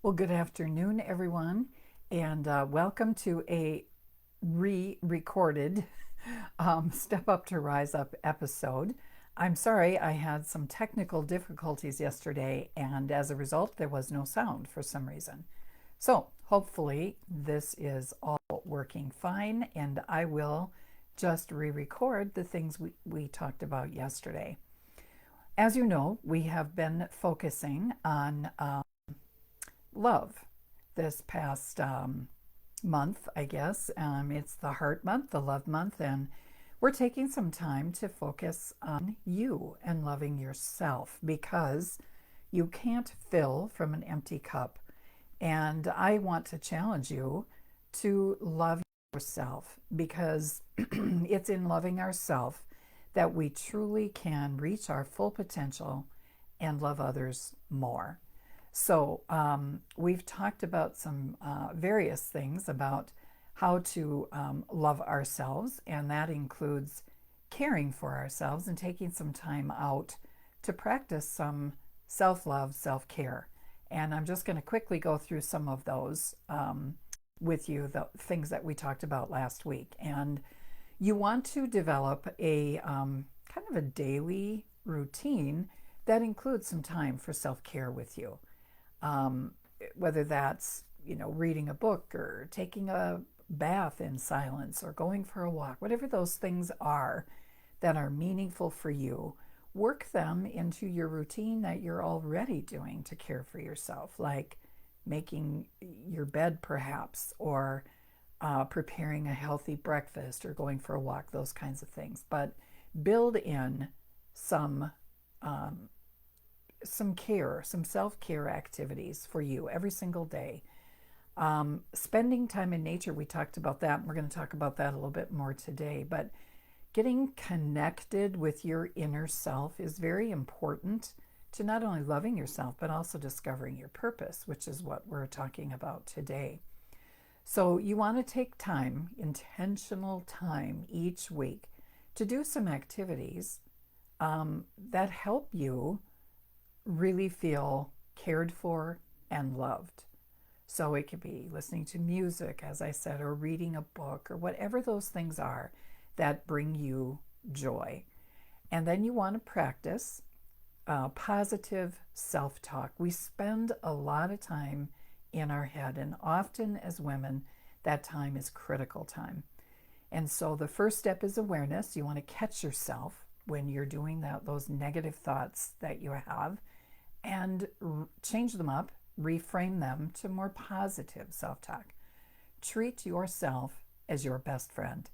Well, good afternoon, everyone, and welcome to a re-recorded Step Up to Rise Up episode. I'm sorry, I had some technical difficulties yesterday, and as a result, there was no sound for some reason. So, hopefully, this is all working fine, and I will just re-record the things we talked about yesterday. As you know, we have been focusing on love this past month, I guess. It's the heart month, the love month, and we're taking some time to focus on you and loving yourself because you can't fill from an empty cup. And I want to challenge you to love yourself because it's in loving ourselves that we truly can reach our full potential and love others more. So, we've talked about some various things about how to love ourselves, and that includes caring for ourselves and taking some time out to practice some self love, self care. And I'm just going to quickly go through some of those with you, the things that we talked about last week. And you want to develop a kind of a daily routine that includes some time for self care with you, um, whether that's reading a book or taking a bath in silence or going for a walk, whatever those things are that are meaningful for you, work them into your routine that you're already doing to care for yourself, like making your bed perhaps, or preparing a healthy breakfast or going for a walk, those kinds of things. But build in some um, some care, some self care activities for you every single day. Spending time in nature, we talked about that. And we're going to talk about that a little bit more today. But getting connected with your inner self is very important to not only loving yourself, but also discovering your purpose, which is what we're talking about today. So, you want to take time, intentional time each week to do some activities that help you really feel cared for and loved. So it could be listening to music, as I said, or reading a book, or whatever those things are that bring you joy. And then you want to practice positive self talk. We spend a lot of time in our head, and often as women, that time is critical time. And so the first step is awareness. You want to catch yourself when you're doing that, those negative thoughts that you have, and change them up, reframe them to more positive self talk. Treat yourself as your best friend.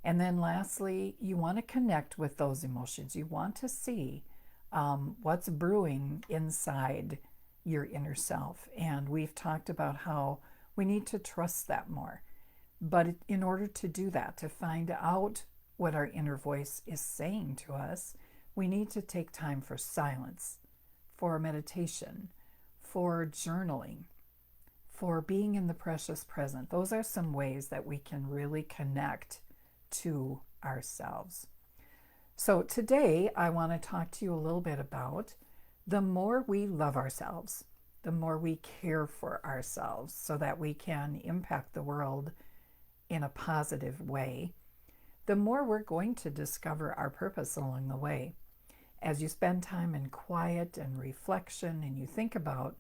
And then lastly, you want to connect with those emotions. You want to see what's brewing inside your inner self. And we've talked about how we need to trust that more. But in order to do that, to find out what our inner voice is saying to us, we need to take time for silence, for meditation, for journaling, for being in the precious present. Those are some ways that we can really connect to ourselves. So today I want to talk to you a little bit about the more we love ourselves, the more we care for ourselves so that we can impact the world in a positive way, the more we're going to discover our purpose along the way. As you spend time in quiet and reflection and you think about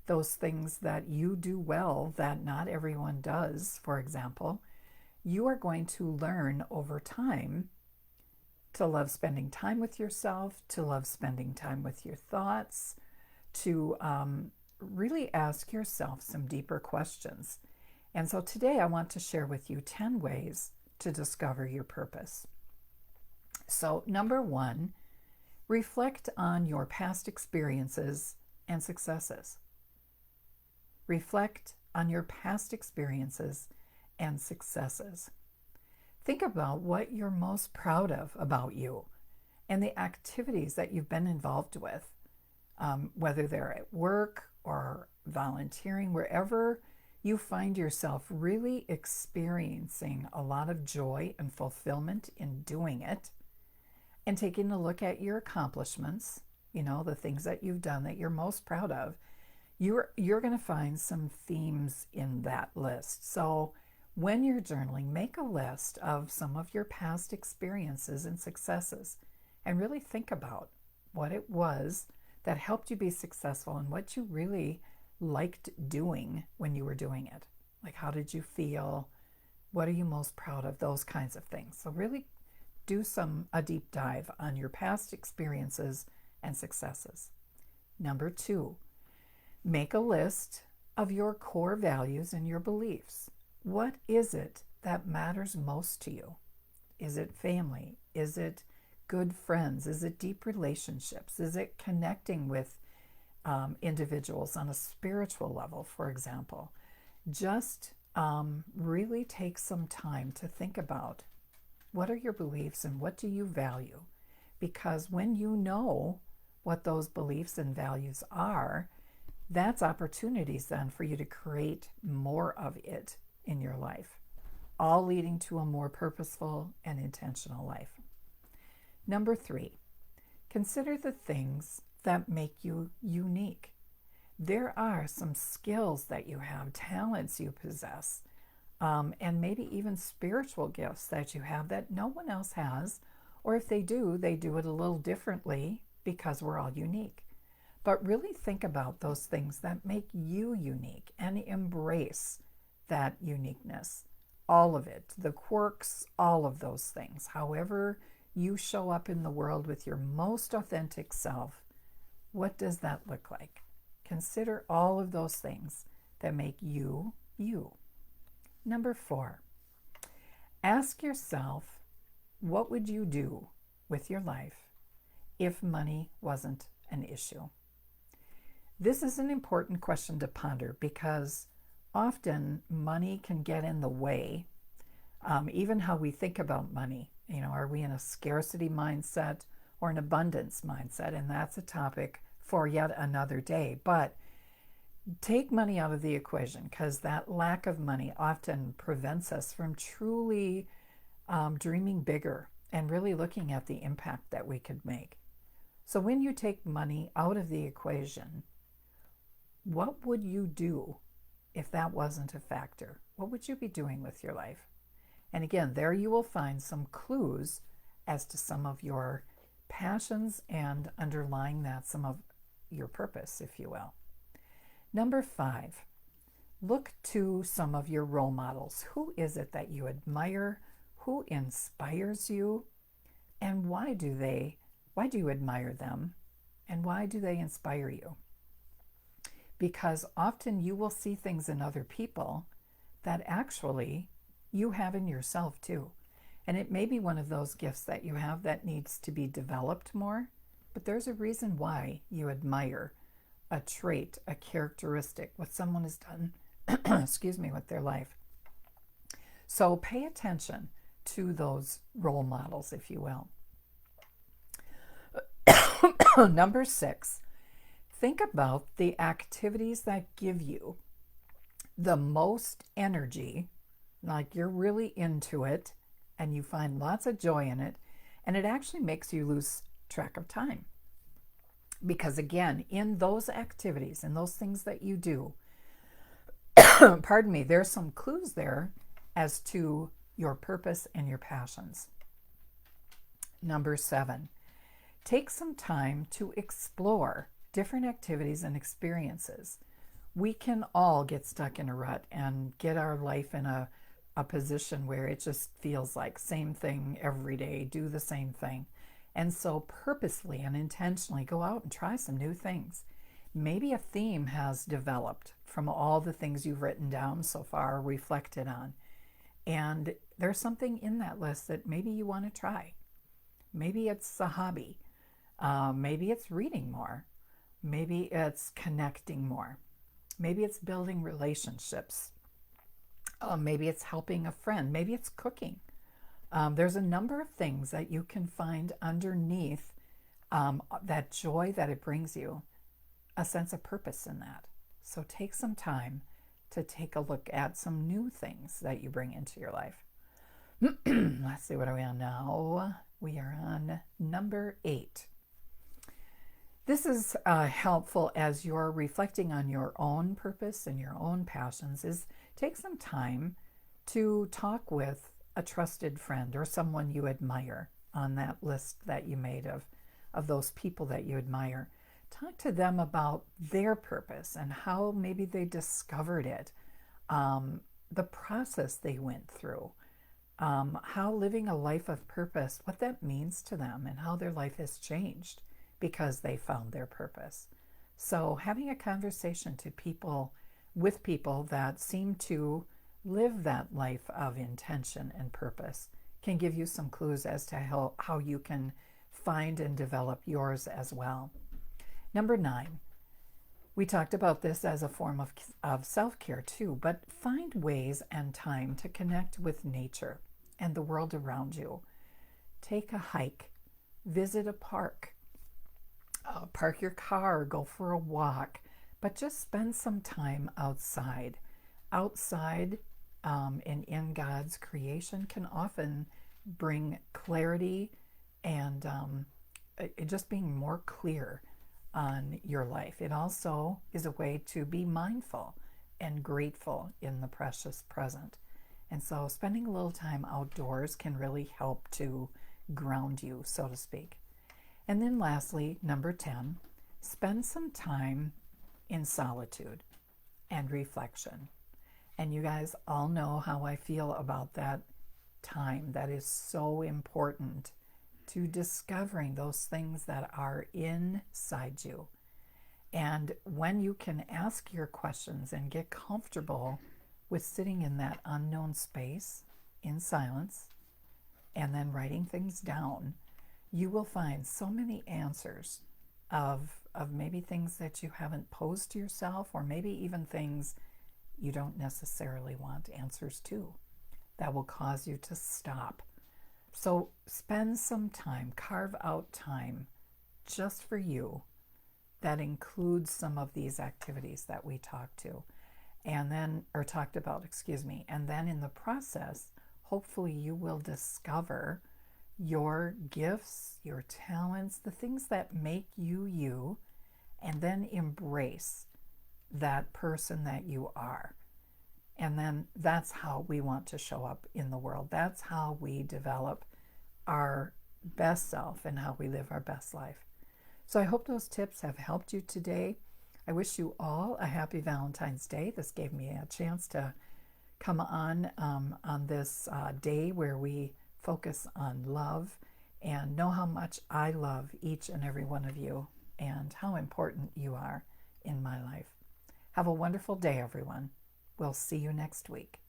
those things that you do well that not everyone does, for example, you are going to learn over time to love spending time with yourself, to love spending time with your thoughts, to really ask yourself some deeper questions. And so today I want to share with you 10 ways to discover your purpose. So, number one, reflect on your past experiences and successes. Reflect on your past experiences and successes. Think about what you're most proud of about you and the activities that you've been involved with, whether they're at work or volunteering, wherever you find yourself really experiencing a lot of joy and fulfillment in doing it, and taking a look at your accomplishments, the things that you've done that you're most proud of. you're going to find some themes in that list. So when you're journaling, make a list of some of your past experiences and successes and really think about what it was that helped you be successful and what you really liked doing when you were doing it. Like, how did you feel? What are you most proud of? Those kinds of things. So really do a deep dive on your past experiences and successes. Number 2, make a list of your core values and your beliefs. What is it that matters most to you? Is it family? Is it good friends? Is it deep relationships? Is it connecting with individuals on a spiritual level, for example? Just really take some time to think about what are your beliefs and what do you value? Because when you know what those beliefs and values are, that's opportunities then for you to create more of it in your life, all leading to a more purposeful and intentional life. Number 3, consider the things that make you unique. There are some skills that you have, talents you possess, and maybe even spiritual gifts that you have that no one else has, or if they do it a little differently because we're all unique. But really think about those things that make you unique and embrace that uniqueness. All of it, the quirks, all of those things. However you show up in the world with your most authentic self, what does that look like? Consider all of those things that make you, you. Number 4, ask yourself, what would you do with your life if money wasn't an issue? This is an important question to ponder because often money can get in the way, even how we think about money. Are we in a scarcity mindset or an abundance mindset? And that's a topic for yet another day. But take money out of the equation because that lack of money often prevents us from truly dreaming bigger and really looking at the impact that we could make. So when you take money out of the equation, what would you do if that wasn't a factor? What would you be doing with your life? And again, there you will find some clues as to some of your passions and underlying that, some of your purpose, if you will. Number 5, look to some of your role models. Who is it that you admire? Who inspires you? And why do you admire them? And why do they inspire you? Because often you will see things in other people that actually you have in yourself too. And it may be one of those gifts that you have that needs to be developed more, but there's a reason why you admire a trait, a characteristic, what someone has done, with their life. So pay attention to those role models, if you will. Number 6, think about the activities that give you the most energy, like you're really into it and you find lots of joy in it, and it actually makes you lose track of time. Because again, in those activities and those things that you do, pardon me, there's some clues there as to your purpose and your passions. Number 7, take some time to explore different activities and experiences. We can all get stuck in a rut and get our life in a position where it just feels like same thing every day, do the same thing. And so purposely and intentionally go out and try some new things. Maybe a theme has developed from all the things you've written down so far, reflected on. And there's something in that list that maybe you want to try. Maybe it's a hobby. Maybe it's reading more. Maybe it's connecting more. Maybe it's building relationships. Maybe it's helping a friend. Maybe it's cooking. There's a number of things that you can find underneath that joy that it brings you, a sense of purpose in that. So take some time to take a look at some new things that you bring into your life. Let's see, what are we on now? We are on number 8. This is helpful as you're reflecting on your own purpose and your own passions. Is take some time to talk with a trusted friend or someone you admire on that list that you made of those people that you admire. Talk to them about their purpose and how maybe they discovered it, the process they went through, how living a life of purpose, what that means to them, and how their life has changed because they found their purpose. So, having a conversation with people that seem to live that life of intention and purpose can give you some clues as to how you can find and develop yours as well. Number 9, we talked about this as a form of self-care too, but find ways and time to connect with nature and the world around you. Take a hike, visit a park, park your car, go for a walk, but just spend some time outside. Outside and in God's creation can often bring clarity and just being more clear on your life. It also is a way to be mindful and grateful in the precious present. And so spending a little time outdoors can really help to ground you, so to speak. And then lastly, number 10, spend some time in solitude and reflection. And you guys all know how I feel about that time. That is so important to discovering those things that are inside you. And when you can ask your questions and get comfortable with sitting in that unknown space in silence and then writing things down, you will find so many answers of maybe things that you haven't posed to yourself, or maybe even things you don't necessarily want answers to, that will cause you to stop. So spend some time, carve out time just for you that includes some of these activities that we talked about, and then in the process, hopefully you will discover your gifts, your talents, the things that make you you, and then embrace that person that you are. And then that's how we want to show up in the world. That's how we develop our best self and how we live our best life. So I hope those tips have helped you today. I wish you all a happy Valentine's Day. This gave me a chance to come on this day where we focus on love and know how much I love each and every one of you and how important you are in my life. Have a wonderful day, everyone. We'll see you next week.